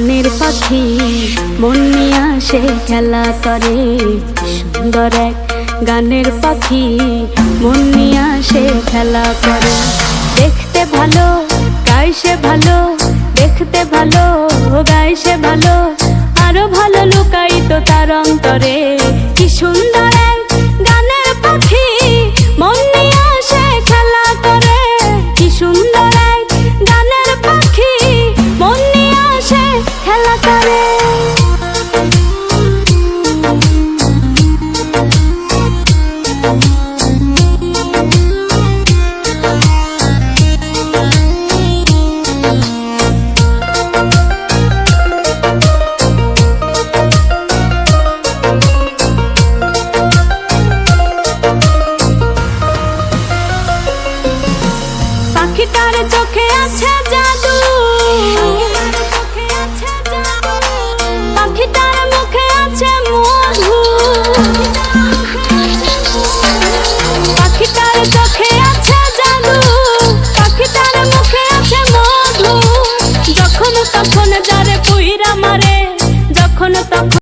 গানের পাখি মন নিয়ে আসে খেলা করে, সুন্দর এক গানের পাখি মন নিয়ে আসে খেলা করে। দেখতে ভালো গায় সে ভালো, দেখতে ভালো গায় সে ভালো, আরো ভালো লুকাই তো তার অন্তরে। কি সুন্দর এক